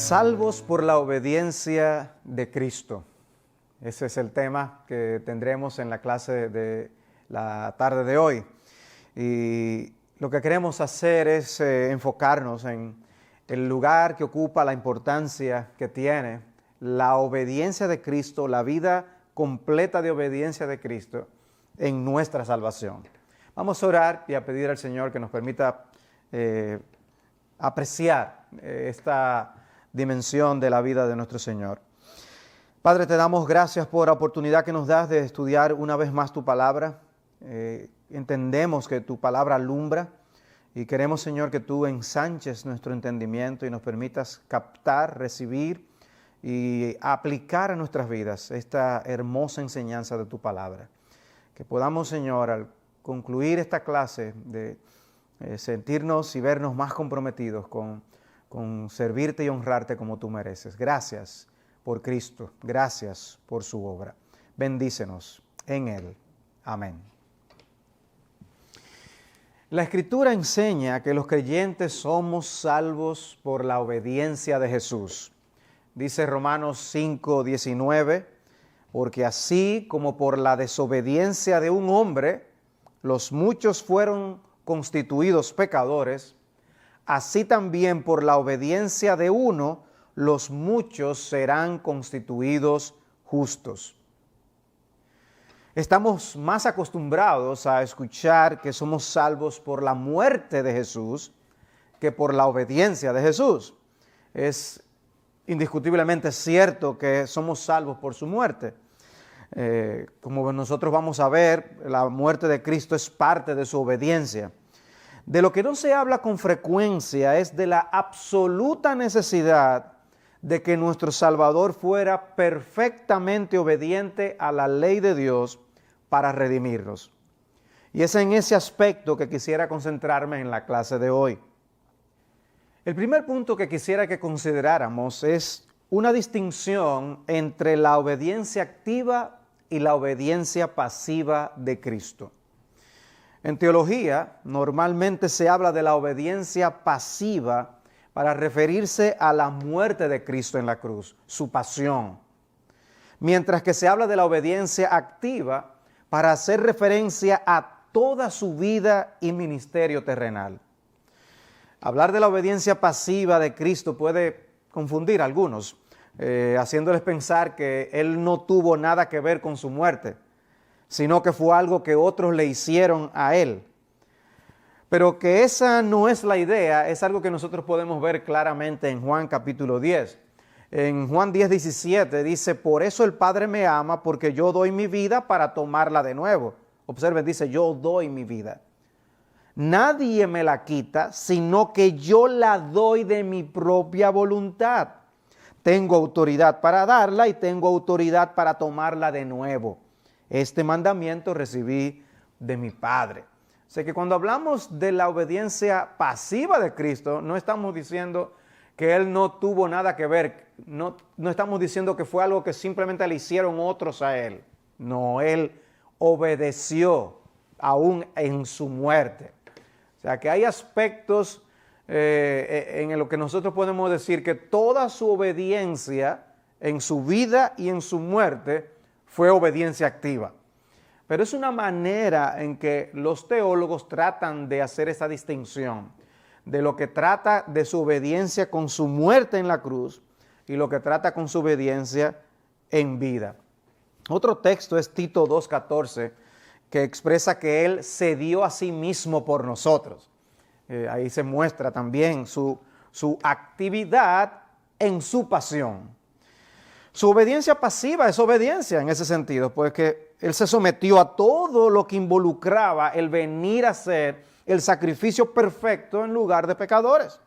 Salvos por la obediencia de Cristo. Ese es el tema que tendremos en la clase de la tarde de hoy. Y lo que queremos hacer es enfocarnos en el lugar que ocupa, la importancia que tiene la obediencia de Cristo, la vida completa de obediencia de Cristo en nuestra salvación. Vamos a orar y a pedir al Señor que nos permita apreciar esta dimensión de la vida de nuestro Señor. Padre, te damos gracias por la oportunidad que nos das de estudiar una vez más tu palabra. Entendemos que tu palabra alumbra y queremos, Señor, que tú ensanches nuestro entendimiento y nos permitas captar, recibir y aplicar a nuestras vidas esta hermosa enseñanza de tu palabra. Que podamos, Señor, al concluir esta clase, de sentirnos y vernos más comprometidos con servirte y honrarte como tú mereces. Gracias por Cristo, gracias por su obra. Bendícenos en Él. Amén. La Escritura enseña que los creyentes somos salvos por la obediencia de Jesús. Dice Romanos 5:19, porque así como por la desobediencia de un hombre, los muchos fueron constituidos pecadores, así también por la obediencia de uno, los muchos serán constituidos justos. Estamos más acostumbrados a escuchar que somos salvos por la muerte de Jesús que por la obediencia de Jesús. Es indiscutiblemente cierto que somos salvos por su muerte. Como nosotros vamos a ver, la muerte de Cristo es parte de su obediencia. De lo que no se habla con frecuencia es de la absoluta necesidad de que nuestro Salvador fuera perfectamente obediente a la ley de Dios para redimirnos. Y es en ese aspecto que quisiera concentrarme en la clase de hoy. El primer punto que quisiera que consideráramos es una distinción entre la obediencia activa y la obediencia pasiva de Cristo. En teología, normalmente se habla de la obediencia pasiva para referirse a la muerte de Cristo en la cruz, su pasión. Mientras que se habla de la obediencia activa para hacer referencia a toda su vida y ministerio terrenal. Hablar de la obediencia pasiva de Cristo puede confundir a algunos, haciéndoles pensar que Él no tuvo nada que ver con su muerte, sino que fue algo que otros le hicieron a Él. Pero que esa no es la idea, es algo que nosotros podemos ver claramente en Juan capítulo 10. En Juan 10:17 dice, por eso el Padre me ama, porque yo doy mi vida para tomarla de nuevo. Observen, dice, yo doy mi vida. Nadie me la quita, sino que yo la doy de mi propia voluntad. Tengo autoridad para darla y tengo autoridad para tomarla de nuevo. Este mandamiento recibí de mi Padre. O sea que cuando hablamos de la obediencia pasiva de Cristo, no estamos diciendo que Él no tuvo nada que ver. No estamos diciendo que fue algo que simplemente le hicieron otros a Él. No, Él obedeció aún en su muerte. O sea que hay aspectos en lo que nosotros podemos decir que toda su obediencia en su vida y en su muerte fue obediencia activa. Pero es una manera en que los teólogos tratan de hacer esa distinción de lo que trata de su obediencia con su muerte en la cruz y lo que trata con su obediencia en vida. Otro texto es Tito 2:14, que expresa que Él se dio a sí mismo por nosotros. Ahí se muestra también su actividad en su pasión. Su obediencia pasiva es obediencia en ese sentido, pues que Él se sometió a todo lo que involucraba el venir a ser el sacrificio perfecto en lugar de pecadores.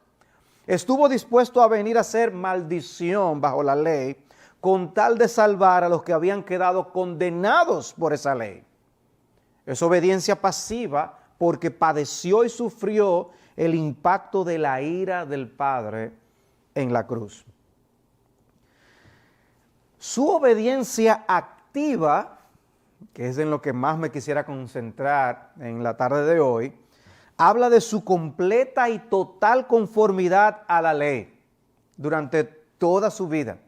Estuvo dispuesto a venir a ser maldición bajo la ley con tal de salvar a los que habían quedado condenados por esa ley. Es obediencia pasiva porque padeció y sufrió el impacto de la ira del Padre en la cruz. Su obediencia activa, que es en lo que más me quisiera concentrar en la tarde de hoy, habla de su completa y total conformidad a la ley. Durante toda su vida.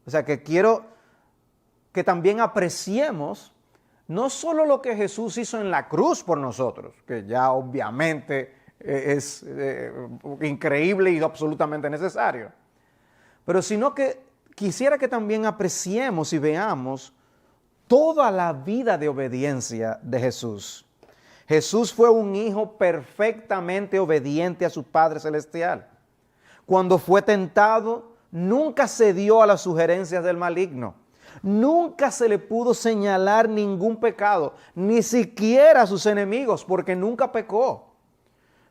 O sea que quiero que también apreciemos no solo lo que Jesús hizo en la cruz por nosotros, que ya obviamente es increíble y absolutamente necesario, pero sino que quisiera que también apreciemos y veamos toda la vida de obediencia de Jesús. Jesús fue un hijo perfectamente obediente a su Padre Celestial. Cuando fue tentado, nunca cedió a las sugerencias del maligno. Nunca se le pudo señalar ningún pecado, ni siquiera a sus enemigos, porque nunca pecó.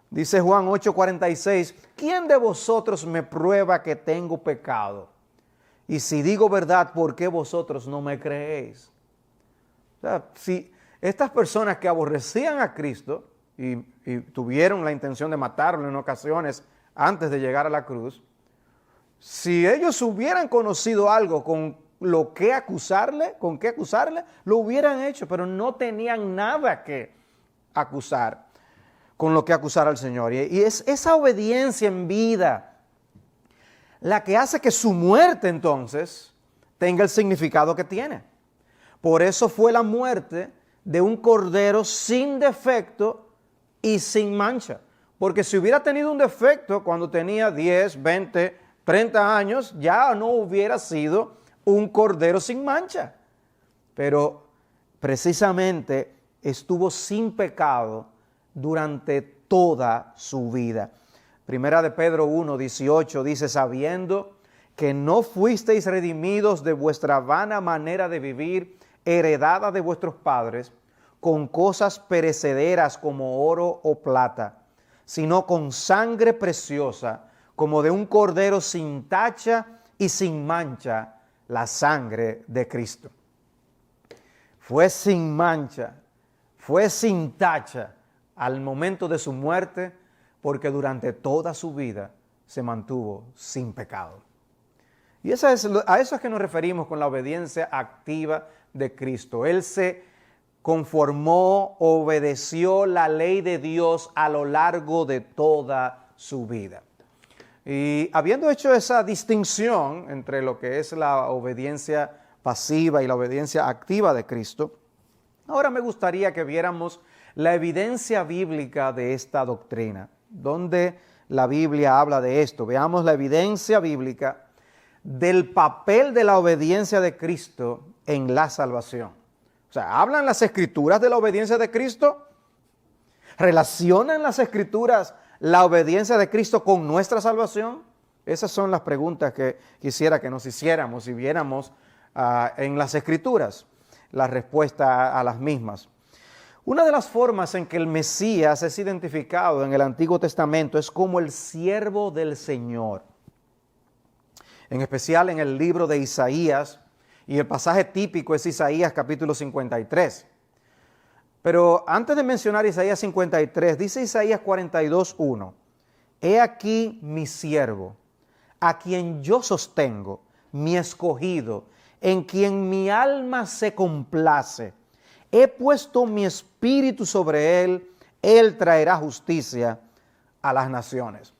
Dice Juan 8:46, ¿quién de vosotros me prueba que tengo pecado? Y si digo verdad, ¿por qué vosotros no me creéis? O sea, si estas personas que aborrecían a Cristo y tuvieron la intención de matarlo en ocasiones antes de llegar a la cruz, si ellos hubieran conocido algo con qué acusarle, lo hubieran hecho, pero no tenían nada que acusar, con lo que acusar al Señor. Y es esa obediencia en vida la que hace que su muerte entonces tenga el significado que tiene. Por eso fue la muerte de un cordero sin defecto y sin mancha. Porque si hubiera tenido un defecto cuando tenía 10, 20, 30 años, ya no hubiera sido un cordero sin mancha. Pero precisamente estuvo sin pecado durante toda su vida. Primera de Pedro 1:18 dice, sabiendo que no fuisteis redimidos de vuestra vana manera de vivir, heredada de vuestros padres, con cosas perecederas como oro o plata, sino con sangre preciosa, como de un cordero sin tacha y sin mancha, la sangre de Cristo. Fue sin mancha, fue sin tacha al momento de su muerte, porque durante toda su vida se mantuvo sin pecado. Y a eso es que nos referimos con la obediencia activa de Cristo. Él se conformó, obedeció la ley de Dios a lo largo de toda su vida. Y habiendo hecho esa distinción entre lo que es la obediencia pasiva y la obediencia activa de Cristo, ahora me gustaría que viéramos la evidencia bíblica de esta doctrina, donde la Biblia habla de esto. Veamos la evidencia bíblica del papel de la obediencia de Cristo en la salvación. O sea, ¿hablan las Escrituras de la obediencia de Cristo? ¿Relacionan las Escrituras la obediencia de Cristo con nuestra salvación? Esas son las preguntas que quisiera que nos hiciéramos y viéramos en las Escrituras, la respuesta a las mismas. Una de las formas en que el Mesías es identificado en el Antiguo Testamento es como el siervo del Señor. En especial en el libro de Isaías, y el pasaje típico es Isaías capítulo 53. Pero antes de mencionar Isaías 53, dice Isaías 42:1, he aquí mi siervo, a quien yo sostengo, mi escogido, en quien mi alma se complace. He puesto mi espíritu sobre él traerá justicia a las naciones.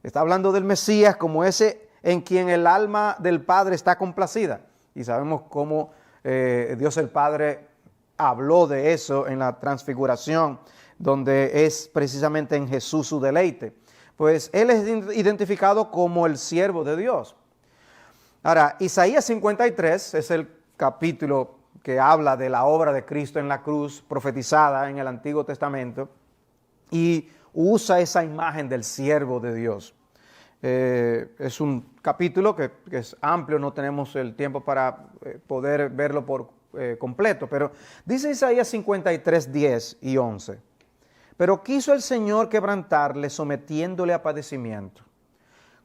Está hablando del Mesías como ese en quien el alma del Padre está complacida. Y sabemos cómo Dios el Padre habló de eso en la transfiguración, donde es precisamente en Jesús su deleite. Pues Él es identificado como el siervo de Dios. Ahora, Isaías 53 es el capítulo que habla de la obra de Cristo en la cruz, profetizada en el Antiguo Testamento, y usa esa imagen del siervo de Dios. Es un capítulo que es amplio, no tenemos el tiempo para poder verlo por completo, pero dice Isaías 53, 10 y 11. Pero quiso el Señor quebrantarle, sometiéndole a padecimiento.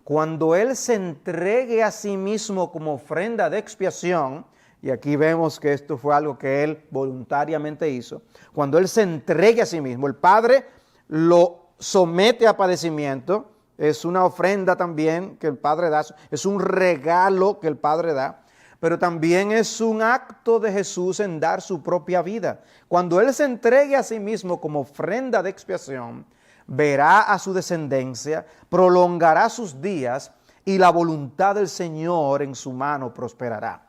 Cuando Él se entregue a sí mismo como ofrenda de expiación, y aquí vemos que esto fue algo que Él voluntariamente hizo, cuando Él se entregue a sí mismo, el Padre lo somete a padecimiento. Es una ofrenda también que el Padre da, es un regalo que el Padre da, pero también es un acto de Jesús en dar su propia vida. Cuando Él se entregue a sí mismo como ofrenda de expiación, verá a su descendencia, prolongará sus días y la voluntad del Señor en su mano prosperará.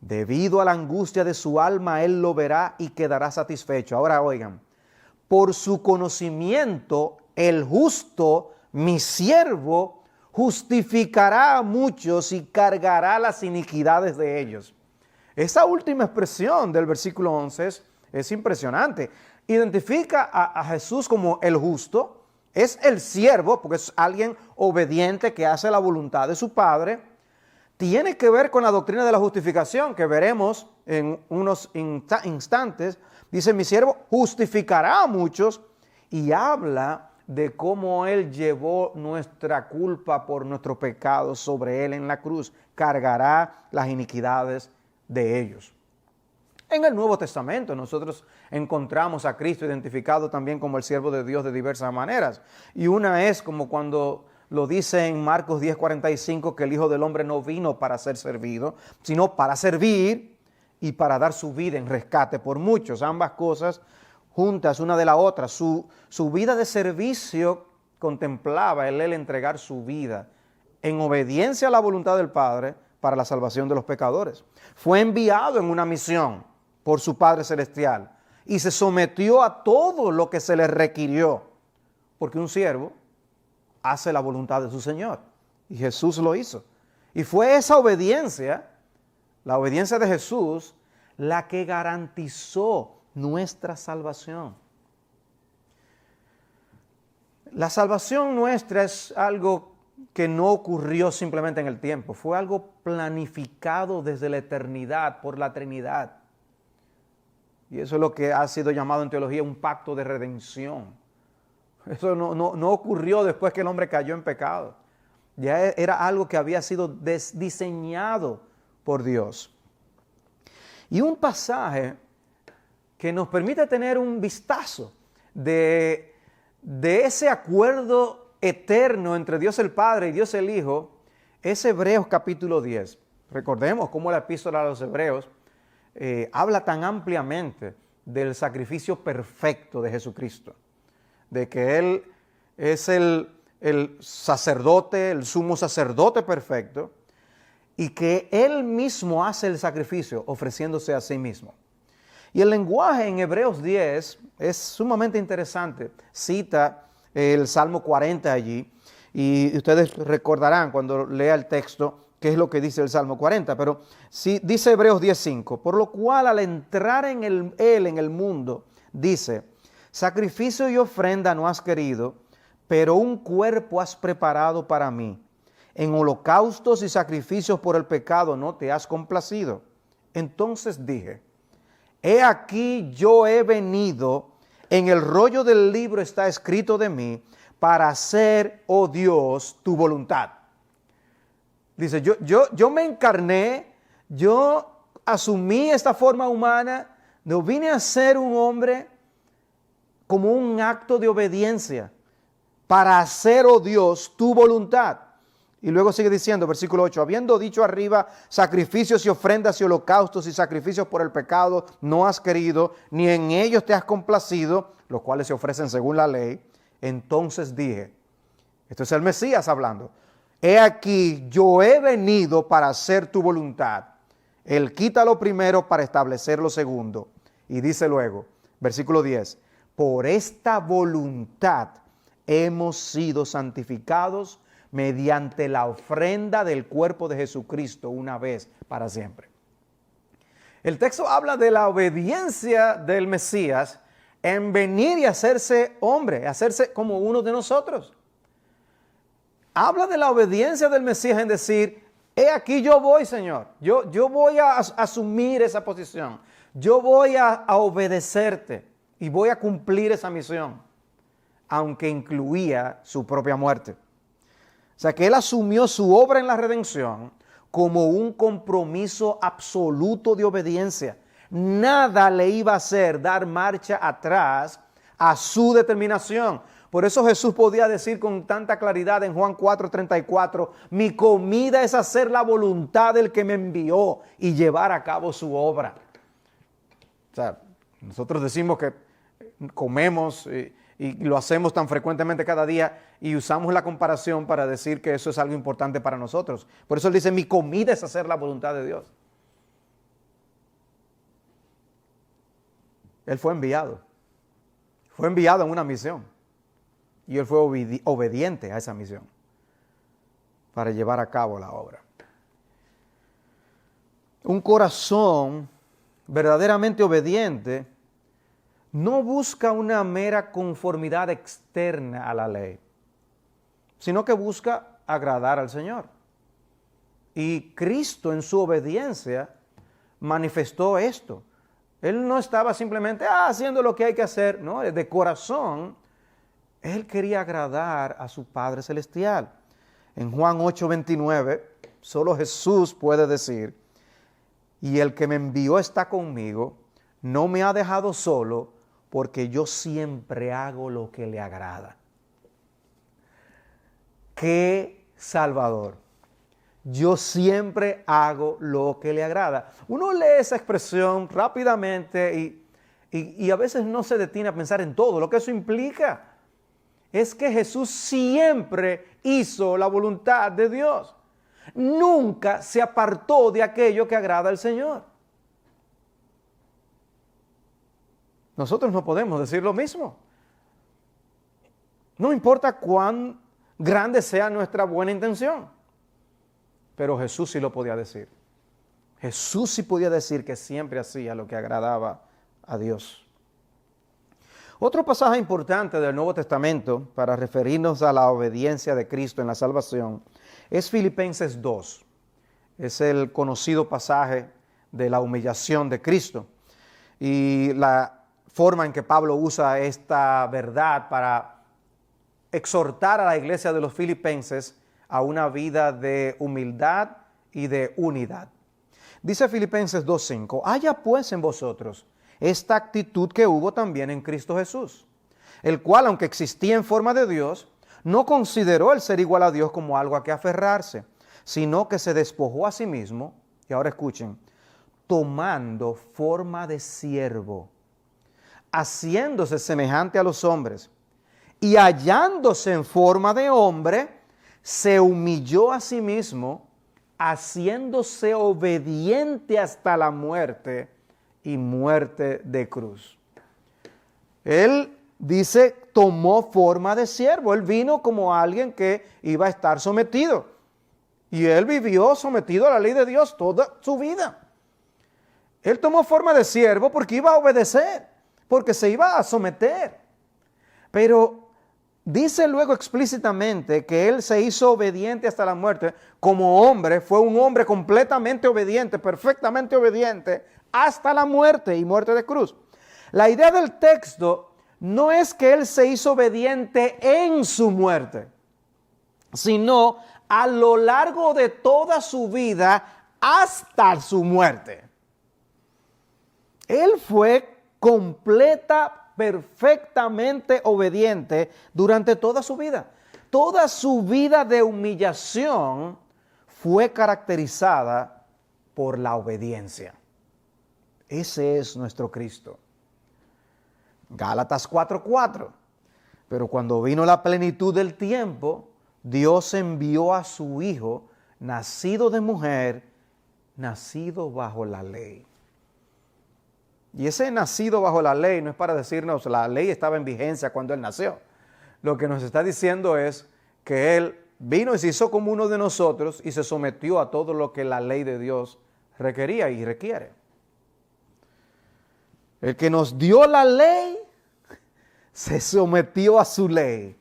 Debido a la angustia de su alma, él lo verá y quedará satisfecho. Ahora oigan, por su conocimiento, el justo, mi siervo, justificará a muchos y cargará las iniquidades de ellos. Esa última expresión del versículo 11 es impresionante. Identifica a Jesús como el justo, es el siervo, porque es alguien obediente que hace la voluntad de su Padre. Tiene que ver con la doctrina de la justificación, que veremos en unos instantes. Dice, mi siervo justificará a muchos, y habla de cómo Él llevó nuestra culpa por nuestro pecado sobre Él en la cruz. Cargará las iniquidades de ellos. En el Nuevo Testamento nosotros encontramos a Cristo identificado también como el siervo de Dios de diversas maneras. Y una es como cuando lo dice en Marcos 10:45, que el Hijo del Hombre no vino para ser servido, sino para servir y para dar su vida en rescate por muchos. Ambas cosas juntas una de la otra. Su vida de servicio contemplaba él entregar su vida en obediencia a la voluntad del Padre para la salvación de los pecadores. Fue enviado en una misión por su Padre Celestial y se sometió a todo lo que se le requirió, porque un siervo hace la voluntad de su Señor, y Jesús lo hizo. Y fue esa obediencia, la obediencia de Jesús, la que garantizó nuestra salvación. La salvación nuestra es algo que no ocurrió simplemente en el tiempo, fue algo planificado desde la eternidad por la Trinidad. Y eso es lo que ha sido llamado en teología un pacto de redención. Eso no ocurrió después que el hombre cayó en pecado. Ya era algo que había sido diseñado por Dios. Y un pasaje que nos permite tener un vistazo de ese acuerdo eterno entre Dios el Padre y Dios el Hijo es Hebreos capítulo 10. Recordemos cómo la epístola a los Hebreos habla tan ampliamente del sacrificio perfecto de Jesucristo, de que Él es el sacerdote, el sumo sacerdote perfecto, y que Él mismo hace el sacrificio ofreciéndose a sí mismo. Y el lenguaje en Hebreos 10 es sumamente interesante. Cita el Salmo 40 allí, y ustedes recordarán cuando lea el texto qué es lo que dice el Salmo 40, pero sí, dice Hebreos 10:5, por lo cual al entrar en Él en el mundo, dice, sacrificio y ofrenda no has querido, pero un cuerpo has preparado para mí. En holocaustos y sacrificios por el pecado no te has complacido. Entonces dije, he aquí yo he venido, en el rollo del libro está escrito de mí, para hacer, oh Dios, tu voluntad. Dice, yo me encarné, yo asumí esta forma humana, no vine a ser un hombre como un acto de obediencia, para hacer, oh Dios, tu voluntad. Y luego sigue diciendo, versículo 8, habiendo dicho arriba, sacrificios y ofrendas y holocaustos y sacrificios por el pecado no has querido, ni en ellos te has complacido, los cuales se ofrecen según la ley. Entonces dije, esto es el Mesías hablando, he aquí yo he venido para hacer tu voluntad. Él quita lo primero para establecer lo segundo. Y dice luego, versículo 10, por esta voluntad hemos sido santificados mediante la ofrenda del cuerpo de Jesucristo una vez para siempre. El texto habla de la obediencia del Mesías en venir y hacerse hombre, hacerse como uno de nosotros. Habla de la obediencia del Mesías en decir, he aquí yo voy, Señor, yo voy a asumir esa posición, yo voy a obedecerte y voy a cumplir esa misión, aunque incluía su propia muerte. O sea que Él asumió su obra en la redención como un compromiso absoluto de obediencia. Nada le iba a hacer dar marcha atrás a su determinación. Por eso Jesús podía decir con tanta claridad en Juan 4:34, mi comida es hacer la voluntad del que me envió y llevar a cabo su obra. O sea, nosotros decimos que comemos Y lo hacemos tan frecuentemente cada día y usamos la comparación para decir que eso es algo importante para nosotros. Por eso él dice, mi comida es hacer la voluntad de Dios. Él fue enviado. Fue enviado en una misión. Y él fue obediente a esa misión para llevar a cabo la obra. Un corazón verdaderamente obediente no busca una mera conformidad externa a la ley, sino que busca agradar al Señor. Y Cristo en su obediencia manifestó esto. Él no estaba simplemente haciendo lo que hay que hacer, no, de corazón. Él quería agradar a su Padre Celestial. En Juan 8:29, solo Jesús puede decir, y el que me envió está conmigo, no me ha dejado solo, porque yo siempre hago lo que le agrada. ¡Qué Salvador! Yo siempre hago lo que le agrada. Uno lee esa expresión rápidamente y a veces no se detiene a pensar en todo lo que eso implica. Es que Jesús siempre hizo la voluntad de Dios. Nunca se apartó de aquello que agrada al Señor. Nosotros no podemos decir lo mismo. No importa cuán grande sea nuestra buena intención. Pero Jesús sí lo podía decir. Jesús sí podía decir que siempre hacía lo que agradaba a Dios. Otro pasaje importante del Nuevo Testamento para referirnos a la obediencia de Cristo en la salvación es Filipenses 2. Es el conocido pasaje de la humillación de Cristo y la forma en que Pablo usa esta verdad para exhortar a la iglesia de los filipenses a una vida de humildad y de unidad. Dice Filipenses 2:5, haya pues en vosotros esta actitud que hubo también en Cristo Jesús, el cual, aunque existía en forma de Dios, no consideró el ser igual a Dios como algo a que aferrarse, sino que se despojó a sí mismo, y ahora escuchen, tomando forma de siervo, haciéndose semejante a los hombres, y hallándose en forma de hombre, se humilló a sí mismo, haciéndose obediente hasta la muerte y muerte de cruz. Él dice, tomó forma de siervo. Él vino como alguien que iba a estar sometido. Y él vivió sometido a la ley de Dios toda su vida. Él tomó forma de siervo porque iba a obedecer, porque se iba a someter. Pero dice luego explícitamente que él se hizo obediente hasta la muerte. Como hombre, fue un hombre completamente obediente, perfectamente obediente, hasta la muerte y muerte de cruz. La idea del texto no es que él se hizo obediente en su muerte, sino a lo largo de toda su vida hasta su muerte. Él fue perfectamente obediente durante toda su vida. Toda su vida de humillación fue caracterizada por la obediencia. Ese es nuestro Cristo. Gálatas 4:4. Pero cuando vino la plenitud del tiempo, Dios envió a su Hijo, nacido de mujer, nacido bajo la ley. Y ese nacido bajo la ley no es para decirnos la ley estaba en vigencia cuando Él nació. Lo que nos está diciendo es que Él vino y se hizo como uno de nosotros y se sometió a todo lo que la ley de Dios requería y requiere. El que nos dio la ley se sometió a su ley.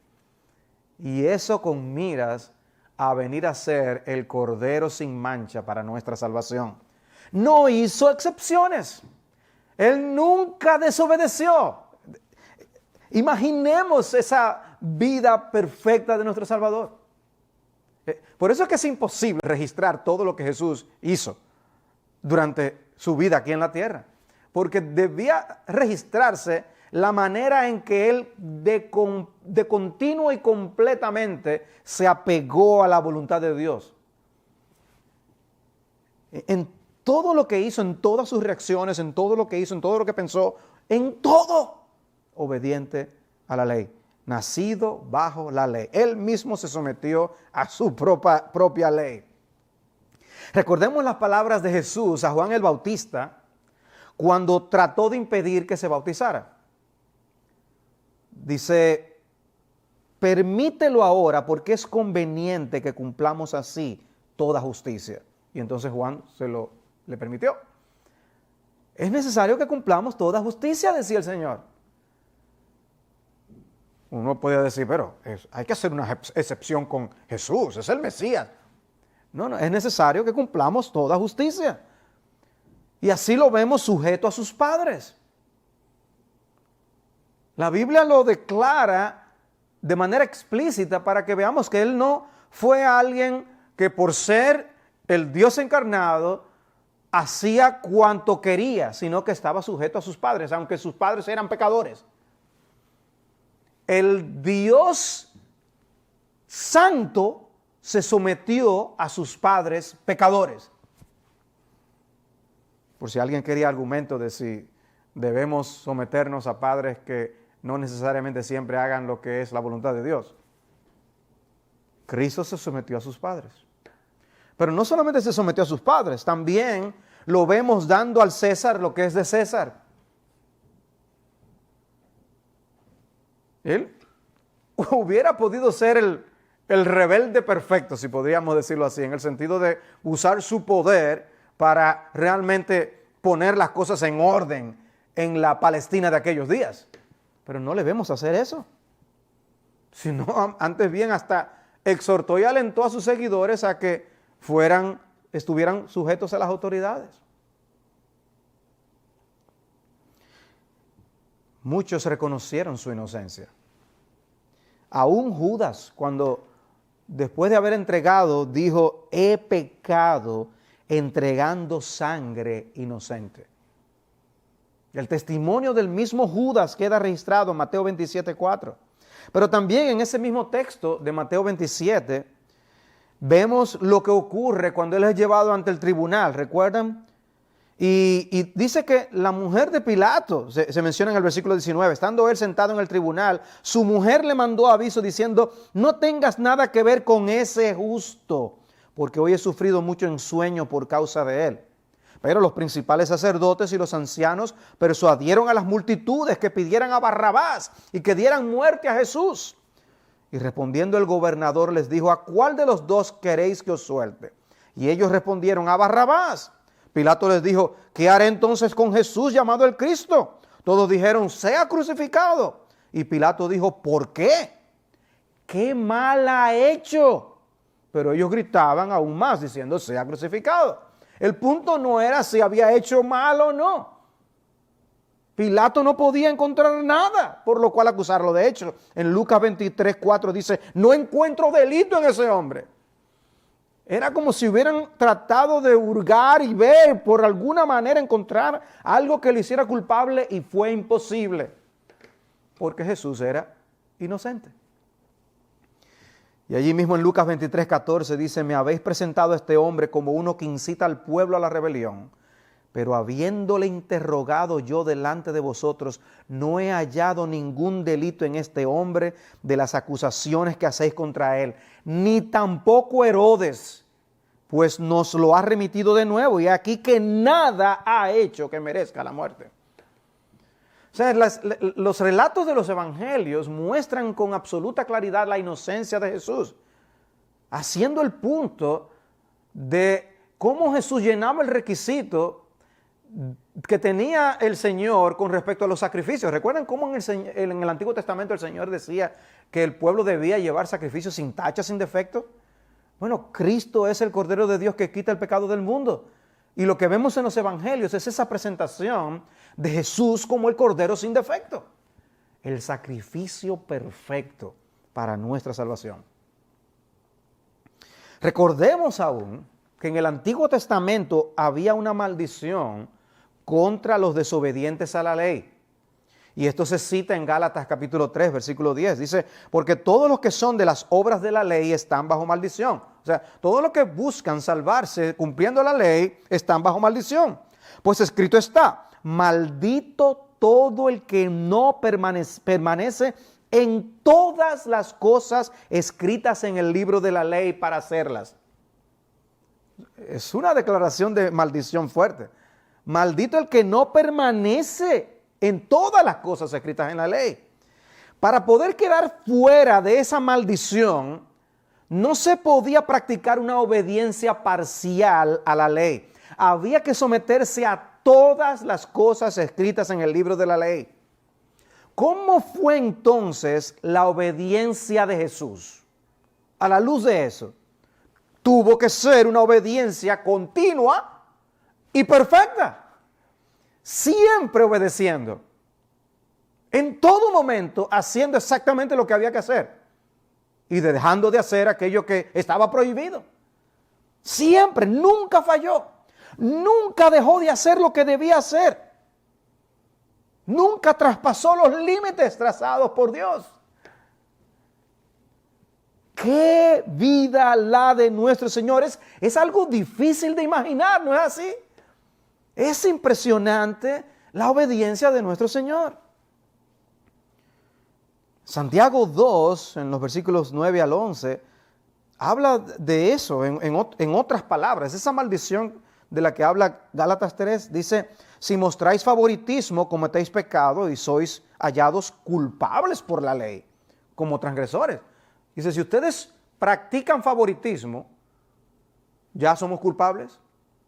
Y eso con miras a venir a ser el Cordero sin mancha para nuestra salvación. No hizo excepciones. Él nunca desobedeció. Imaginemos esa vida perfecta de nuestro Salvador. Por eso es que es imposible registrar todo lo que Jesús hizo durante su vida aquí en la tierra. Porque debía registrarse la manera en que Él de continuo y completamente se apegó a la voluntad de Dios. En todo lo que hizo, en todas sus reacciones, en todo lo que hizo, en todo lo que pensó, en todo, obediente a la ley, nacido bajo la ley. Él mismo se sometió a su propia ley. Recordemos las palabras de Jesús a Juan el Bautista cuando trató de impedir que se bautizara. Dice, permítelo ahora porque es conveniente que cumplamos así toda justicia. Y entonces Juan le permitió. Es necesario que cumplamos toda justicia, decía el Señor. Uno puede decir, pero hay que hacer una excepción con Jesús, es el Mesías. No, es necesario que cumplamos toda justicia. Y así lo vemos sujeto a sus padres. La Biblia lo declara de manera explícita para que veamos que Él no fue alguien que por ser el Dios encarnado hacía cuanto quería, sino que estaba sujeto a sus padres, aunque sus padres eran pecadores. El Dios santo se sometió a sus padres pecadores. Por si alguien quería argumento de si debemos someternos a padres que no necesariamente siempre hagan lo que es la voluntad de Dios. Cristo se sometió a sus padres. Pero no solamente se sometió a sus padres, también lo vemos dando al César lo que es de César. Él hubiera podido ser el rebelde perfecto, si podríamos decirlo así, en el sentido de usar su poder para realmente poner las cosas en orden en la Palestina de aquellos días. Pero no le vemos hacer eso. Sino antes bien hasta exhortó y alentó a sus seguidores a que estuvieran sujetos a las autoridades. Muchos reconocieron su inocencia. Aún Judas, cuando después de haber entregado, dijo, he pecado entregando sangre inocente. El testimonio del mismo Judas queda registrado en Mateo 27:4. Pero también en ese mismo texto de Mateo 27, vemos lo que ocurre cuando él es llevado ante el tribunal, ¿recuerdan? Y dice que la mujer de Pilato, se menciona en el versículo 19, estando él sentado en el tribunal, su mujer le mandó aviso diciendo, no tengas nada que ver con ese justo, porque hoy he sufrido mucho en sueño por causa de él. Pero los principales sacerdotes y los ancianos persuadieron a las multitudes que pidieran a Barrabás y que dieran muerte a Jesús. Y respondiendo el gobernador les dijo, ¿a cuál de los dos queréis que os suelte? Y ellos respondieron, a Barrabás. Pilato les dijo, ¿qué haré entonces con Jesús llamado el Cristo? Todos dijeron, sea crucificado. Y Pilato dijo, ¿por qué? ¿Qué mal ha hecho? Pero ellos gritaban aún más diciendo, sea crucificado. El punto no era si había hecho mal o no. Pilato no podía encontrar nada por lo cual acusarlo. De hecho, en Lucas 23:4 dice, no encuentro delito en ese hombre. Era como si hubieran tratado de hurgar y ver, por alguna manera encontrar algo que le hiciera culpable y fue imposible. Porque Jesús era inocente. Y allí mismo en Lucas 23:14 dice, me habéis presentado a este hombre como uno que incita al pueblo a la rebelión, pero habiéndole interrogado yo delante de vosotros, no he hallado ningún delito en este hombre de las acusaciones que hacéis contra él, ni tampoco Herodes, pues nos lo ha remitido de nuevo, y aquí que nada ha hecho que merezca la muerte. O sea, los relatos de los evangelios muestran con absoluta claridad la inocencia de Jesús, haciendo el punto de cómo Jesús llenaba el requisito que tenía el Señor con respecto a los sacrificios. ¿Recuerdan cómo en el Antiguo Testamento el Señor decía que el pueblo debía llevar sacrificios sin tacha, sin defecto? Bueno, Cristo es el Cordero de Dios que quita el pecado del mundo. Y lo que vemos en los evangelios es esa presentación de Jesús como el Cordero sin defecto. El sacrificio perfecto para nuestra salvación. Recordemos aún que en el Antiguo Testamento había una maldición contra los desobedientes a la ley. Y esto se cita en Gálatas capítulo 3, versículo 10. Dice, porque todos los que son de las obras de la ley están bajo maldición. O sea, todos los que buscan salvarse cumpliendo la ley están bajo maldición. Pues escrito está, maldito todo el que no permanece en todas las cosas escritas en el libro de la ley para hacerlas. Es una declaración de maldición fuerte. Maldito el que no permanece en todas las cosas escritas en la ley. Para poder quedar fuera de esa maldición, no se podía practicar una obediencia parcial a la ley. Había que someterse a todas las cosas escritas en el libro de la ley. ¿Cómo fue entonces la obediencia de Jesús? A la luz de eso, tuvo que ser una obediencia continua y perfecta. Siempre obedeciendo. En todo momento haciendo exactamente lo que había que hacer. Y dejando de hacer aquello que estaba prohibido. Siempre, nunca falló. Nunca dejó de hacer lo que debía hacer. Nunca traspasó los límites trazados por Dios. ¡Qué vida la de nuestro Señor! Es algo difícil de imaginar, ¿no es así? Es impresionante la obediencia de nuestro Señor. Santiago 2, en los versículos 9 al 11, habla de eso en otras palabras. Esa maldición de la que habla Gálatas 3, dice, si mostráis favoritismo, cometéis pecado y sois hallados culpables por la ley, como transgresores. Dice, si ustedes practican favoritismo, ya somos culpables.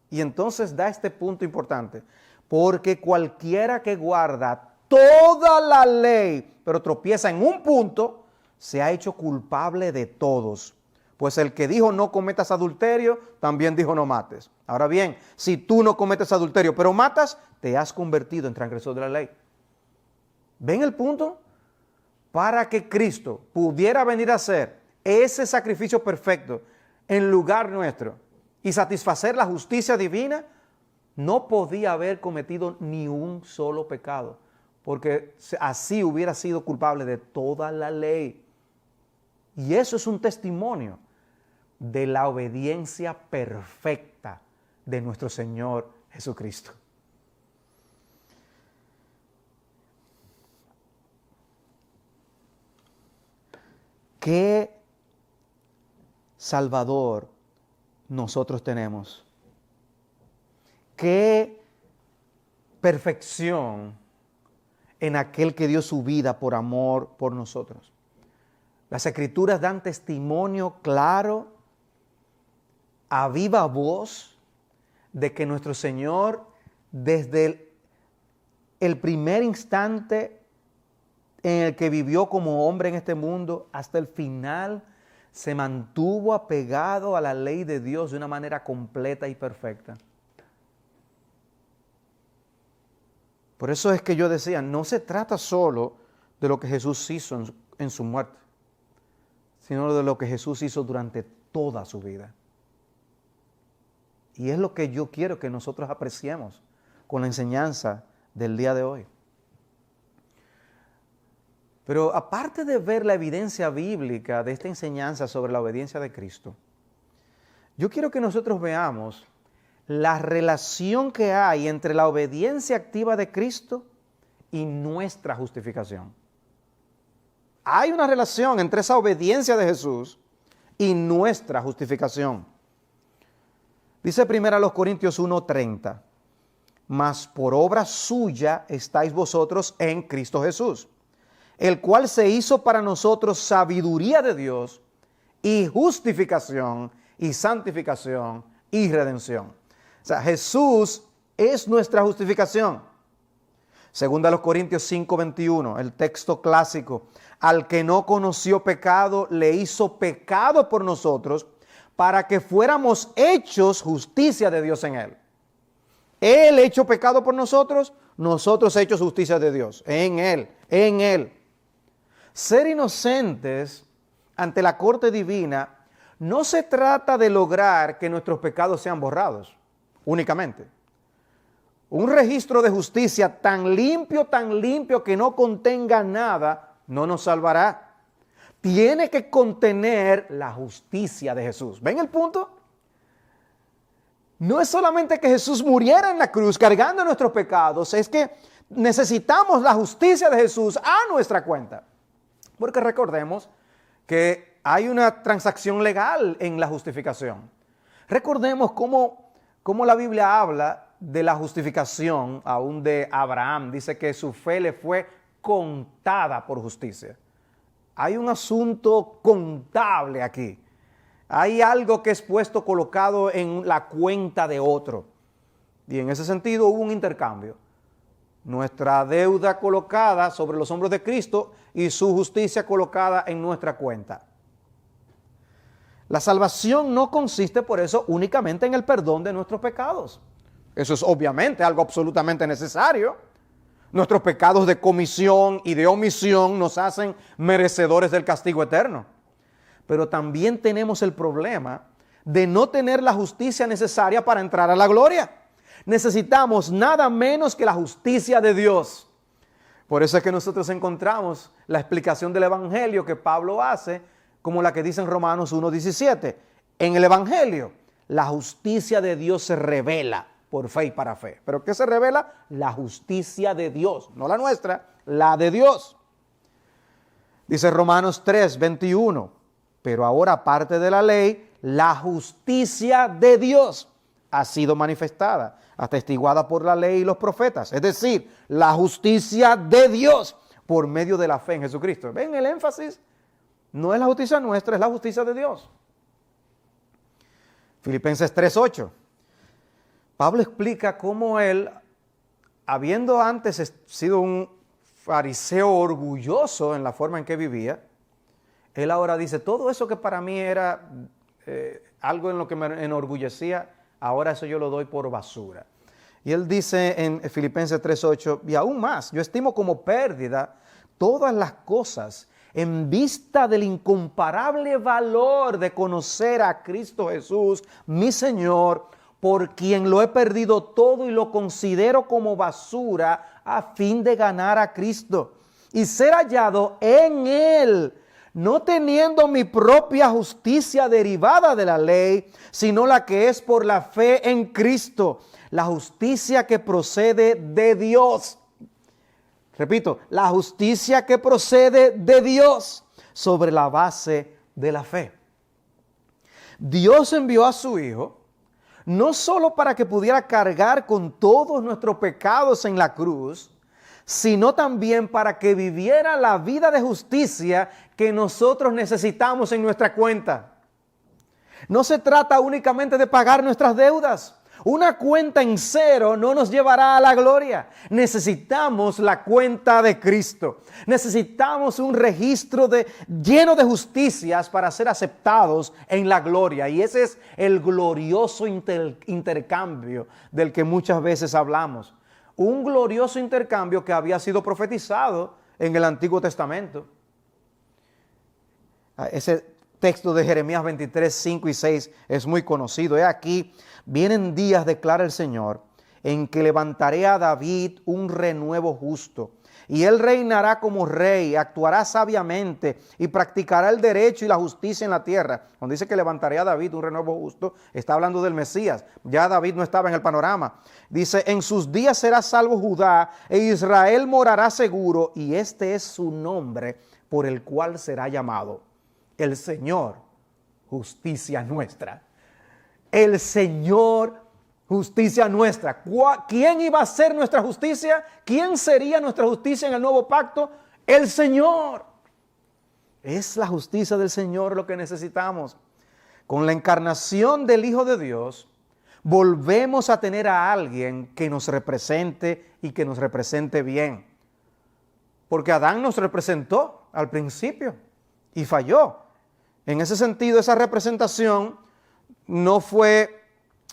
Y entonces da este punto importante, porque cualquiera que guarda toda la ley, pero tropieza en un punto, se ha hecho culpable de todos. Pues el que dijo no cometas adulterio, también dijo no mates. Ahora bien, si tú no cometes adulterio, pero matas, te has convertido en transgresor de la ley. ¿Ven el punto? Para que Cristo pudiera venir a hacer ese sacrificio perfecto en lugar nuestro y satisfacer la justicia divina, no podía haber cometido ni un solo pecado, porque así hubiera sido culpable de toda la ley. Y eso es un testimonio de la obediencia perfecta de nuestro Señor Jesucristo. ¿Qué Salvador nosotros tenemos? ¿Qué perfección en aquel que dio su vida por amor por nosotros? Las Escrituras dan testimonio claro, a viva voz, de que nuestro Señor, desde el primer instante en el que vivió como hombre en este mundo, hasta el final, se mantuvo apegado a la ley de Dios de una manera completa y perfecta. Por eso es que yo decía, no se trata solo de lo que Jesús hizo en su muerte, sino de lo que Jesús hizo durante toda su vida. Y es lo que yo quiero que nosotros apreciemos con la enseñanza del día de hoy. Pero aparte de ver la evidencia bíblica de esta enseñanza sobre la obediencia de Cristo, yo quiero que nosotros veamos la relación que hay entre la obediencia activa de Cristo y nuestra justificación. Hay una relación entre esa obediencia de Jesús y nuestra justificación. Dice 1 Corintios 1:30, mas por obra suya estáis vosotros en Cristo Jesús, el cual se hizo para nosotros sabiduría de Dios y justificación y santificación y redención. O sea, Jesús es nuestra justificación. Segunda a los Corintios 5:21, el texto clásico. Al que no conoció pecado, le hizo pecado por nosotros, para que fuéramos hechos justicia de Dios en él. Él hecho pecado por nosotros, nosotros hechos justicia de Dios. En él, en él. Ser inocentes ante la corte divina no se trata de lograr que nuestros pecados sean borrados únicamente. Un registro de justicia tan limpio que no contenga nada, no nos salvará. Tiene que contener la justicia de Jesús. ¿Ven el punto? No es solamente que Jesús muriera en la cruz cargando nuestros pecados, es que necesitamos la justicia de Jesús a nuestra cuenta. Porque recordemos que hay una transacción legal en la justificación. Recordemos cómo la Biblia habla de la justificación aún de Abraham. Dice que su fe le fue contada por justicia. Hay un asunto contable aquí. Hay algo que es puesto, colocado en la cuenta de otro. Y en ese sentido hubo un intercambio. Nuestra deuda colocada sobre los hombros de Cristo y su justicia colocada en nuestra cuenta. La salvación no consiste por eso únicamente en el perdón de nuestros pecados. Eso es obviamente algo absolutamente necesario. Nuestros pecados de comisión y de omisión nos hacen merecedores del castigo eterno. Pero también tenemos el problema de no tener la justicia necesaria para entrar a la gloria. Necesitamos nada menos que la justicia de Dios. Por eso es que nosotros encontramos la explicación del Evangelio que Pablo hace, como la que dice en Romanos 1:17. En el Evangelio, la justicia de Dios se revela por fe y para fe. ¿Pero qué se revela? La justicia de Dios, no la nuestra, la de Dios. Dice Romanos 3:21. Pero ahora, aparte de la ley, la justicia de Dios ha sido manifestada, atestiguada por la ley y los profetas. Es decir, la justicia de Dios por medio de la fe en Jesucristo. ¿Ven el énfasis? No es la justicia nuestra, es la justicia de Dios. Filipenses 3:8. Pablo explica cómo él, habiendo antes sido un fariseo orgulloso en la forma en que vivía, él ahora dice, todo eso que para mí era algo en lo que me enorgullecía, ahora eso yo lo doy por basura. Y él dice en Filipenses 3:8, y aún más, yo estimo como pérdida todas las cosas en vista del incomparable valor de conocer a Cristo Jesús, mi Señor, por quien lo he perdido todo y lo considero como basura a fin de ganar a Cristo y ser hallado en Él, no teniendo mi propia justicia derivada de la ley, sino la que es por la fe en Cristo, la justicia que procede de Dios. Repito, la justicia que procede de Dios sobre la base de la fe. Dios envió a su Hijo no solo para que pudiera cargar con todos nuestros pecados en la cruz, sino también para que viviera la vida de justicia que nosotros necesitamos en nuestra cuenta. No se trata únicamente de pagar nuestras deudas. Una cuenta en cero no nos llevará a la gloria. Necesitamos la cuenta de Cristo. Necesitamos un registro lleno de justicias para ser aceptados en la gloria. Y ese es el glorioso intercambio del que muchas veces hablamos. Un glorioso intercambio que había sido profetizado en el Antiguo Testamento. Ese texto de Jeremías 23, 5 y 6 es muy conocido. He aquí, vienen días, declara el Señor, en que levantaré a David un renuevo justo. Y él reinará como rey, actuará sabiamente y practicará el derecho y la justicia en la tierra. Cuando dice que levantaré a David un renuevo justo, está hablando del Mesías. Ya David no estaba en el panorama. Dice, en sus días será salvo Judá e Israel morará seguro. Y este es su nombre por el cual será llamado el Señor, justicia nuestra. El Señor, justicia nuestra. ¿Quién iba a ser nuestra justicia? ¿Quién sería nuestra justicia en el nuevo pacto? El Señor. Es la justicia del Señor lo que necesitamos. Con la encarnación del Hijo de Dios, volvemos a tener a alguien que nos represente y que nos represente bien. Porque Adán nos representó al principio y falló. En ese sentido, esa representación no fue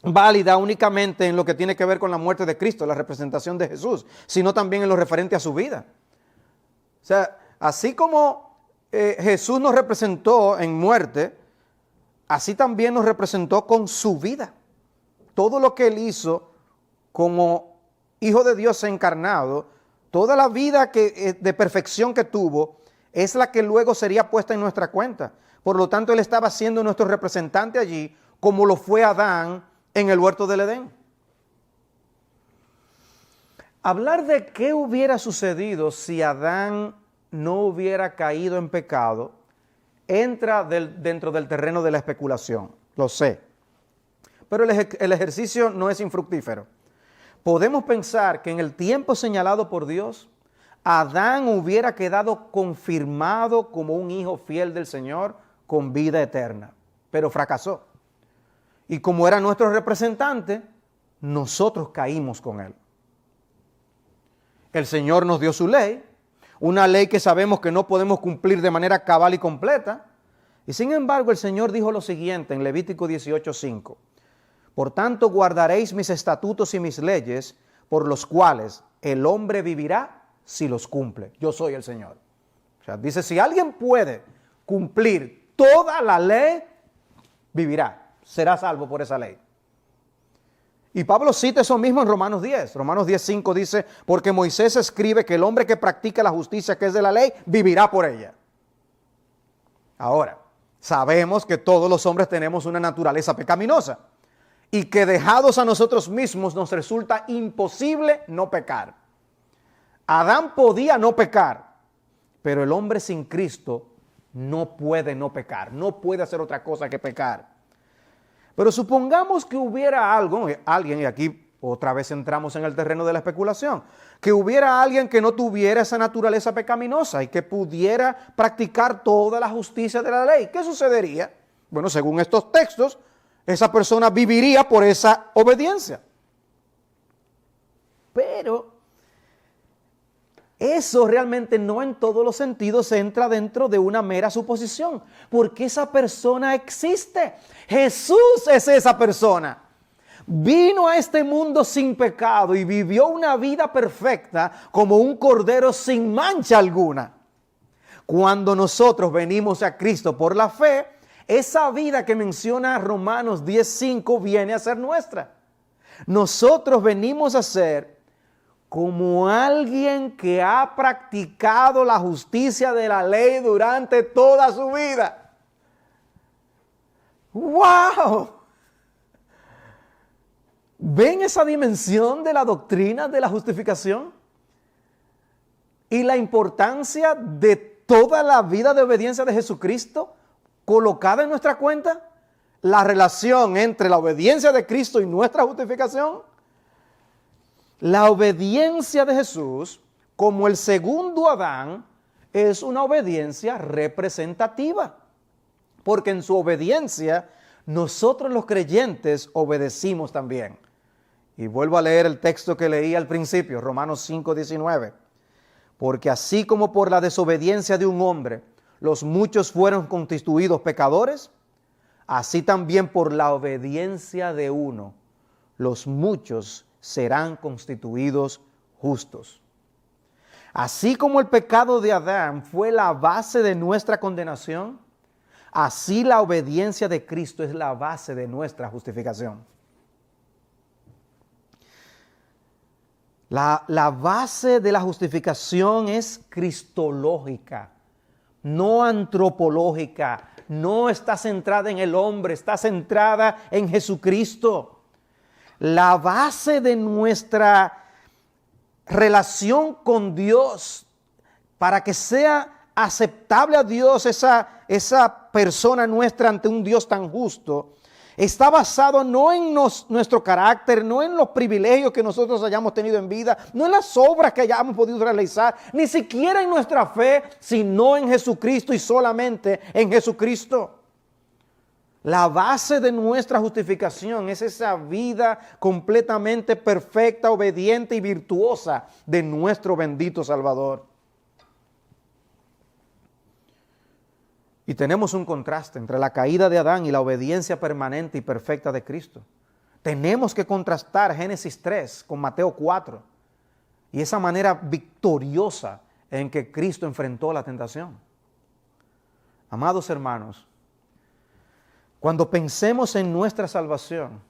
válida únicamente en lo que tiene que ver con la muerte de Cristo, la representación de Jesús, sino también en lo referente a su vida. O sea, así como Jesús nos representó en muerte, así también nos representó con su vida. Todo lo que Él hizo como Hijo de Dios encarnado, toda la vida de perfección que tuvo, es la que luego sería puesta en nuestra cuenta. Por lo tanto, Él estaba siendo nuestro representante allí, como lo fue Adán en el huerto del Edén. Hablar de qué hubiera sucedido si Adán no hubiera caído en pecado, entra dentro del terreno de la especulación, lo sé. Pero el ejercicio no es infructífero. Podemos pensar que en el tiempo señalado por Dios, Adán hubiera quedado confirmado como un hijo fiel del Señor con vida eterna, pero fracasó. Y como era nuestro representante, nosotros caímos con él. El Señor nos dio su ley, una ley que sabemos que no podemos cumplir de manera cabal y completa. Y sin embargo, el Señor dijo lo siguiente en Levítico 18:5. Por tanto, guardaréis mis estatutos y mis leyes, por los cuales el hombre vivirá si los cumple. Yo soy el Señor. O sea, dice, si alguien puede cumplir toda la ley, vivirá, será salvo por esa ley. Y Pablo cita eso mismo en Romanos 10. Romanos 10:5 dice, porque Moisés escribe que el hombre que practica la justicia que es de la ley, vivirá por ella. Ahora, sabemos que todos los hombres tenemos una naturaleza pecaminosa y que dejados a nosotros mismos nos resulta imposible no pecar. Adán podía no pecar, pero el hombre sin Cristo no puede no pecar, no puede hacer otra cosa que pecar. Pero supongamos que hubiera alguien, y aquí otra vez entramos en el terreno de la especulación, que hubiera alguien que no tuviera esa naturaleza pecaminosa y que pudiera practicar toda la justicia de la ley. ¿Qué sucedería? Bueno, según estos textos, esa persona viviría por esa obediencia. Pero eso realmente no en todos los sentidos entra dentro de una mera suposición, porque esa persona existe. Jesús es esa persona. Vino a este mundo sin pecado y vivió una vida perfecta como un cordero sin mancha alguna. Cuando nosotros venimos a Cristo por la fe, esa vida que menciona Romanos 10:5 viene a ser nuestra. Nosotros venimos a ser como alguien que ha practicado la justicia de la ley durante toda su vida. ¡Wow! ¿Ven esa dimensión de la doctrina de la justificación? Y la importancia de toda la vida de obediencia de Jesucristo colocada en nuestra cuenta. La relación entre la obediencia de Cristo y nuestra justificación. La obediencia de Jesús, como el segundo Adán, es una obediencia representativa. Porque en su obediencia, nosotros los creyentes obedecimos también. Y vuelvo a leer el texto que leí al principio, Romanos 5:19. Porque así como por la desobediencia de un hombre, los muchos fueron constituidos pecadores, así también por la obediencia de uno, los muchos serán constituidos justos. Así como el pecado de Adán fue la base de nuestra condenación, así la obediencia de Cristo es la base de nuestra justificación. La base de la justificación es cristológica, no antropológica, no está centrada en el hombre, está centrada en Jesucristo. La base de nuestra relación con Dios, para que sea aceptable a Dios esa persona nuestra ante un Dios tan justo, está basado no en nuestro carácter, no en los privilegios que nosotros hayamos tenido en vida, no en las obras que hayamos podido realizar, ni siquiera en nuestra fe, sino en Jesucristo y solamente en Jesucristo. La base de nuestra justificación es esa vida completamente perfecta, obediente y virtuosa de nuestro bendito Salvador. Y tenemos un contraste entre la caída de Adán y la obediencia permanente y perfecta de Cristo. Tenemos que contrastar Génesis 3 con Mateo 4 y esa manera victoriosa en que Cristo enfrentó la tentación. Amados hermanos, cuando pensemos en nuestra salvación,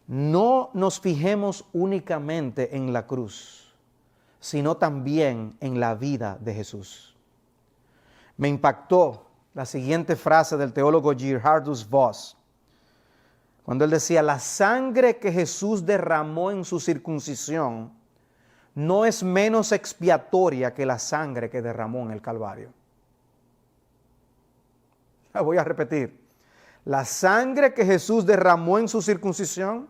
no nos fijemos únicamente en la cruz, sino también en la vida de Jesús. Me impactó la siguiente frase del teólogo Gerhardus Voss, cuando él decía, la sangre que Jesús derramó en su circuncisión no es menos expiatoria que la sangre que derramó en el Calvario. La voy a repetir. La sangre que Jesús derramó en su circuncisión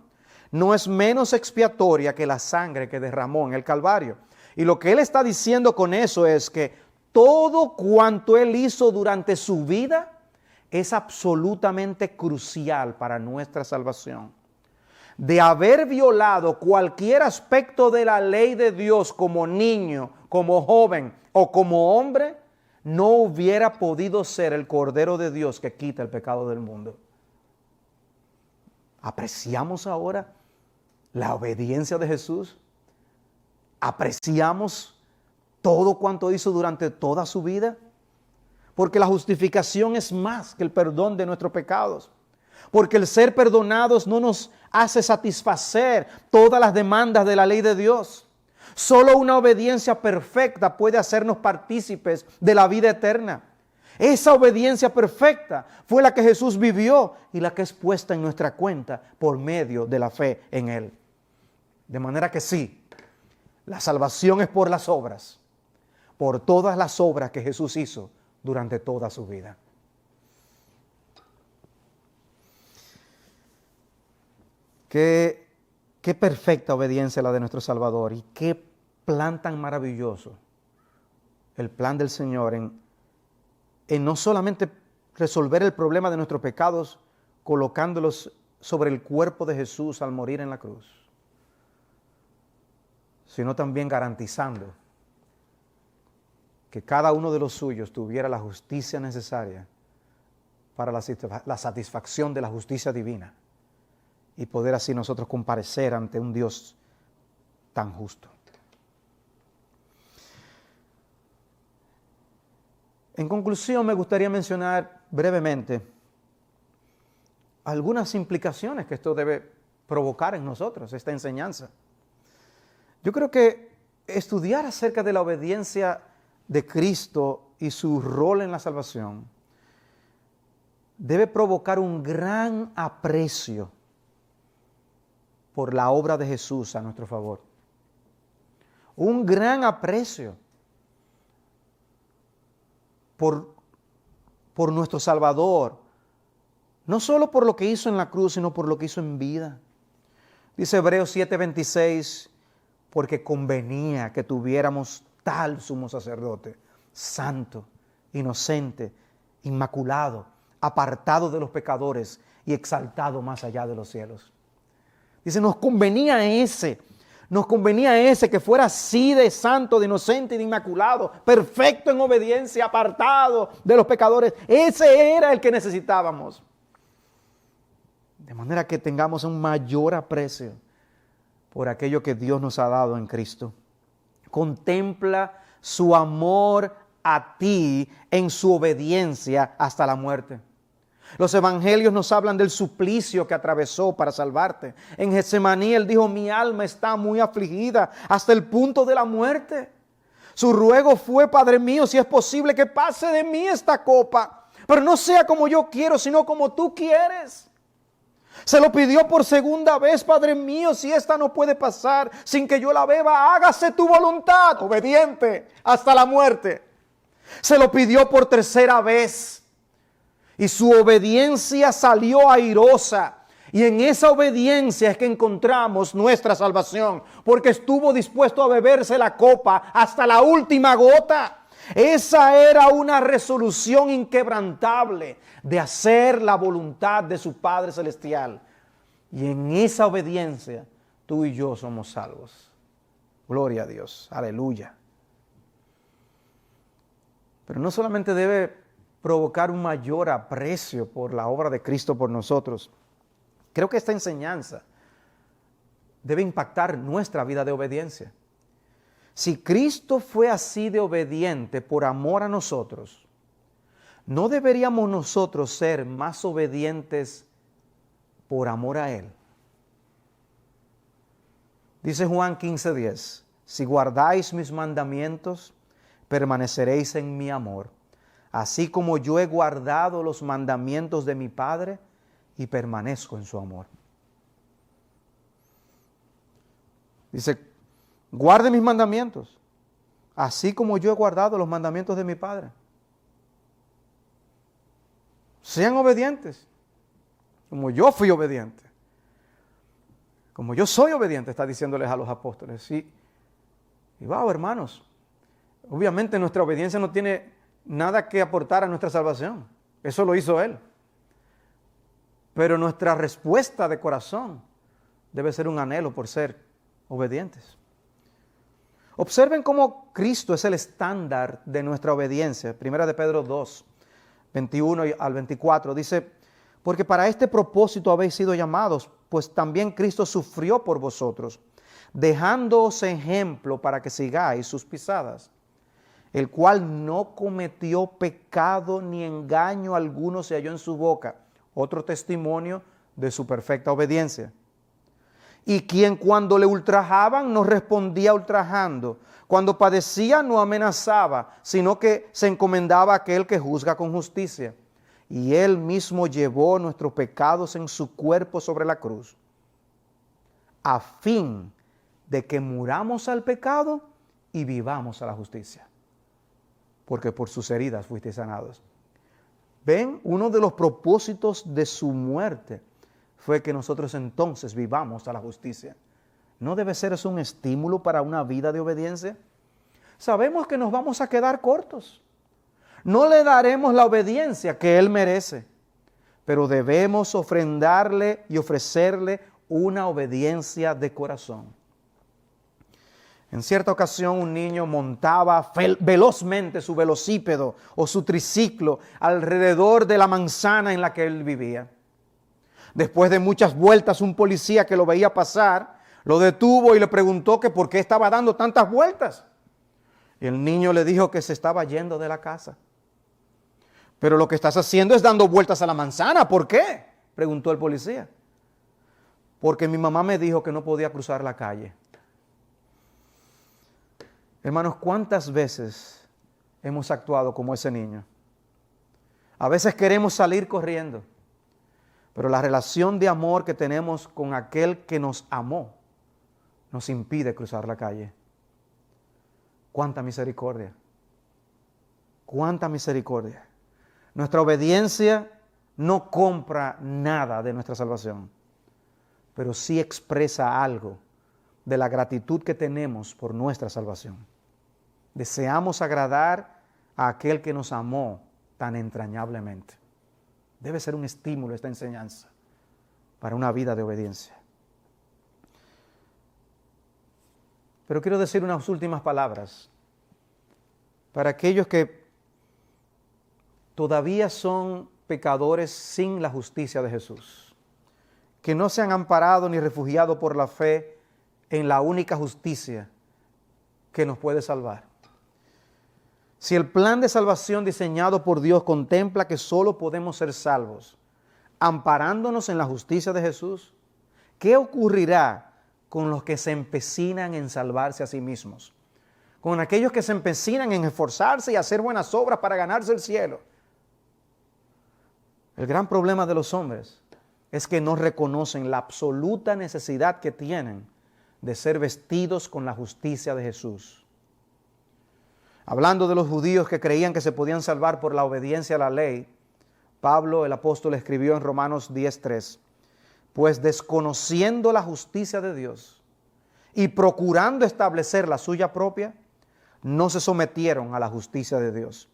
no es menos expiatoria que la sangre que derramó en el Calvario. Y lo que él está diciendo con eso es que todo cuanto él hizo durante su vida es absolutamente crucial para nuestra salvación. De haber violado cualquier aspecto de la ley de Dios como niño, como joven o como hombre, no hubiera podido ser el Cordero de Dios que quita el pecado del mundo. ¿Apreciamos ahora la obediencia de Jesús? ¿Apreciamos todo cuanto hizo durante toda su vida? Porque la justificación es más que el perdón de nuestros pecados. Porque el ser perdonados no nos hace satisfacer todas las demandas de la ley de Dios. Solo una obediencia perfecta puede hacernos partícipes de la vida eterna. Esa obediencia perfecta fue la que Jesús vivió y la que es puesta en nuestra cuenta por medio de la fe en Él. De manera que sí, la salvación es por las obras, por todas las obras que Jesús hizo durante toda su vida. Qué perfecta obediencia la de nuestro Salvador y qué plan tan maravilloso el plan del Señor en no solamente resolver el problema de nuestros pecados colocándolos sobre el cuerpo de Jesús al morir en la cruz, sino también garantizando que cada uno de los suyos tuviera la justicia necesaria para la satisfacción de la justicia divina y poder así nosotros comparecer ante un Dios tan justo. En conclusión, me gustaría mencionar brevemente algunas implicaciones que esto debe provocar en nosotros, esta enseñanza. Yo creo que estudiar acerca de la obediencia de Cristo y su rol en la salvación debe provocar un gran aprecio por la obra de Jesús a nuestro favor. Un gran aprecio por nuestro Salvador, no solo por lo que hizo en la cruz, sino por lo que hizo en vida. Dice Hebreos 7:26, porque convenía que tuviéramos tal sumo sacerdote, santo, inocente, inmaculado, apartado de los pecadores y exaltado más allá de los cielos. Dice, nos convenía ese que fuera así de santo, de inocente y de inmaculado, perfecto en obediencia, apartado de los pecadores. Ese era el que necesitábamos. De manera que tengamos un mayor aprecio por aquello que Dios nos ha dado en Cristo. Contempla su amor a ti en su obediencia hasta la muerte. Los evangelios nos hablan del suplicio que atravesó para salvarte. En Getsemaní él dijo, mi alma está muy afligida hasta el punto de la muerte. Su ruego fue, Padre mío, si es posible que pase de mí esta copa, pero no sea como yo quiero, sino como tú quieres. Se lo pidió por segunda vez, Padre mío, si esta no puede pasar sin que yo la beba, hágase tu voluntad, obediente hasta la muerte. Se lo pidió por tercera vez. Y su obediencia salió airosa. Y en esa obediencia es que encontramos nuestra salvación. Porque estuvo dispuesto a beberse la copa hasta la última gota. Esa era una resolución inquebrantable de hacer la voluntad de su Padre Celestial. Y en esa obediencia tú y yo somos salvos. Gloria a Dios. Aleluya. Pero no solamente debe provocar un mayor aprecio por la obra de Cristo por nosotros. Creo que esta enseñanza debe impactar nuestra vida de obediencia. Si Cristo fue así de obediente por amor a nosotros, ¿no deberíamos nosotros ser más obedientes por amor a Él? Dice Juan 15:10, si guardáis mis mandamientos, permaneceréis en mi amor, así como yo he guardado los mandamientos de mi Padre y permanezco en su amor. Dice, guarden mis mandamientos, así como yo he guardado los mandamientos de mi Padre. Sean obedientes, como yo fui obediente. Como yo soy obediente, está diciéndoles a los apóstoles. Y wow, hermanos, obviamente nuestra obediencia no tiene nada que aportar a nuestra salvación. Eso lo hizo Él. Pero nuestra respuesta de corazón debe ser un anhelo por ser obedientes. Observen cómo Cristo es el estándar de nuestra obediencia. Primera de Pedro 2, 21 al 24, dice: porque para este propósito habéis sido llamados, pues también Cristo sufrió por vosotros, dejándoos ejemplo para que sigáis sus pisadas, el cual no cometió pecado ni engaño alguno se halló en su boca. Otro testimonio de su perfecta obediencia. Y quien cuando le ultrajaban no respondía ultrajando, cuando padecía no amenazaba, sino que se encomendaba a aquel que juzga con justicia. Y Él mismo llevó nuestros pecados en su cuerpo sobre la cruz, a fin de que muramos al pecado y vivamos a la justicia. Porque por sus heridas fuisteis sanados. ¿Ven? Uno de los propósitos de su muerte fue que nosotros entonces vivamos a la justicia. ¿No debe ser eso un estímulo para una vida de obediencia? Sabemos que nos vamos a quedar cortos. No le daremos la obediencia que Él merece, pero debemos ofrendarle y ofrecerle una obediencia de corazón. En cierta ocasión un niño montaba velozmente su velocípedo o su triciclo alrededor de la manzana en la que él vivía. Después de muchas vueltas, un policía que lo veía pasar lo detuvo y le preguntó que por qué estaba dando tantas vueltas. Y el niño le dijo que se estaba yendo de la casa. Pero lo que estás haciendo es dando vueltas a la manzana. ¿Por qué?, preguntó el policía. Porque mi mamá me dijo que no podía cruzar la calle. Hermanos, ¿cuántas veces hemos actuado como ese niño? A veces queremos salir corriendo, pero la relación de amor que tenemos con aquel que nos amó nos impide cruzar la calle. ¡Cuánta misericordia! ¡Cuánta misericordia! Nuestra obediencia no compra nada de nuestra salvación, pero sí expresa algo de la gratitud que tenemos por nuestra salvación. Deseamos agradar a aquel que nos amó tan entrañablemente. Debe ser un estímulo esta enseñanza para una vida de obediencia. Pero quiero decir unas últimas palabras para aquellos que todavía son pecadores sin la justicia de Jesús, que no se han amparado ni refugiado por la fe en la única justicia que nos puede salvar. Si el plan de salvación diseñado por Dios contempla que solo podemos ser salvos amparándonos en la justicia de Jesús, ¿qué ocurrirá con los que se empecinan en salvarse a sí mismos? Con aquellos que se empecinan en esforzarse y hacer buenas obras para ganarse el cielo. El gran problema de los hombres es que no reconocen la absoluta necesidad que tienen de ser vestidos con la justicia de Jesús. Hablando de los judíos que creían que se podían salvar por la obediencia a la ley, Pablo, el apóstol, escribió en Romanos 10:3, pues desconociendo la justicia de Dios y procurando establecer la suya propia, no se sometieron a la justicia de Dios,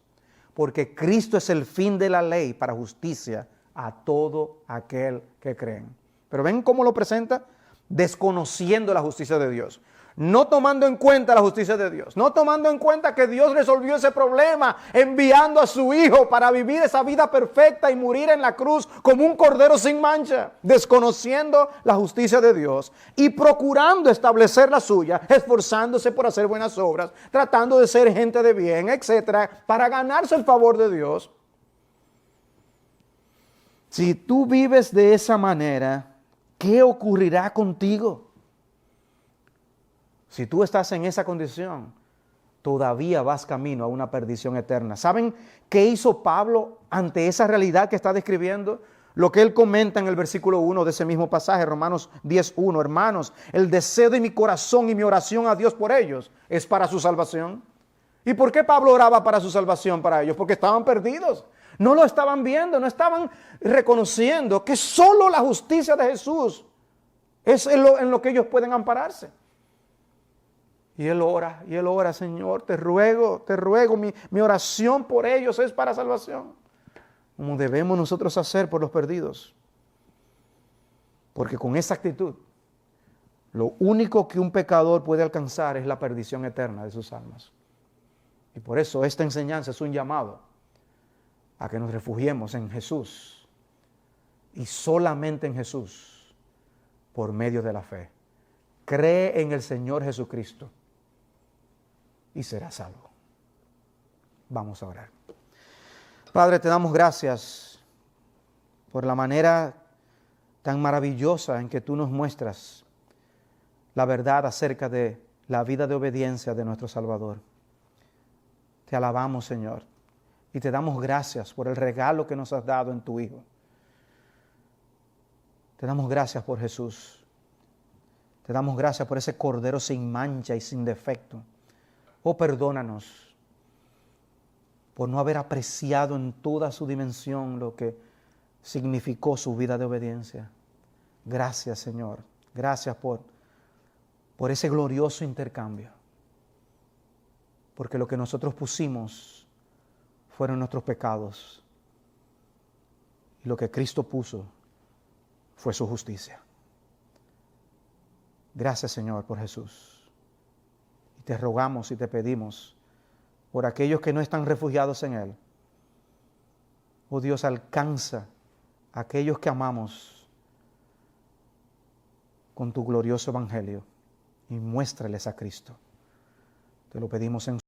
porque Cristo es el fin de la ley para justicia a todo aquel que creen. Pero ven cómo lo presenta, desconociendo la justicia de Dios. No tomando en cuenta la justicia de Dios, no tomando en cuenta que Dios resolvió ese problema enviando a su Hijo para vivir esa vida perfecta y morir en la cruz como un cordero sin mancha, desconociendo la justicia de Dios y procurando establecer la suya, esforzándose por hacer buenas obras, tratando de ser gente de bien, etcétera, para ganarse el favor de Dios. Si tú vives de esa manera, ¿qué ocurrirá contigo? Si tú estás en esa condición, todavía vas camino a una perdición eterna. ¿Saben qué hizo Pablo ante esa realidad que está describiendo? Lo que él comenta en el versículo 1 de ese mismo pasaje, Romanos 10:1, hermanos, el deseo de mi corazón y mi oración a Dios por ellos es para su salvación. ¿Y por qué Pablo oraba para su salvación para ellos? Porque estaban perdidos. No lo estaban viendo, no estaban reconociendo que solo la justicia de Jesús es en lo que ellos pueden ampararse. Y él ora, Señor, te ruego, mi oración por ellos es para salvación. Como debemos nosotros hacer por los perdidos. Porque con esa actitud, lo único que un pecador puede alcanzar es la perdición eterna de sus almas. Y por eso esta enseñanza es un llamado a que nos refugiemos en Jesús y solamente en Jesús por medio de la fe. Cree en el Señor Jesucristo y serás salvo. Vamos a orar. Padre, te damos gracias por la manera tan maravillosa en que tú nos muestras la verdad acerca de la vida de obediencia de nuestro Salvador. Te alabamos, Señor, y te damos gracias por el regalo que nos has dado en tu Hijo. Te damos gracias por Jesús. Te damos gracias por ese Cordero sin mancha y sin defecto. Oh, perdónanos por no haber apreciado en toda su dimensión lo que significó su vida de obediencia. Gracias, Señor. Gracias por ese glorioso intercambio. Porque lo que nosotros pusimos fueron nuestros pecados. Y lo que Cristo puso fue su justicia. Gracias, Señor, por Jesús. Y te rogamos y te pedimos por aquellos que no están refugiados en Él. Oh Dios, alcanza a aquellos que amamos con tu glorioso evangelio y muéstrales a Cristo. Te lo pedimos en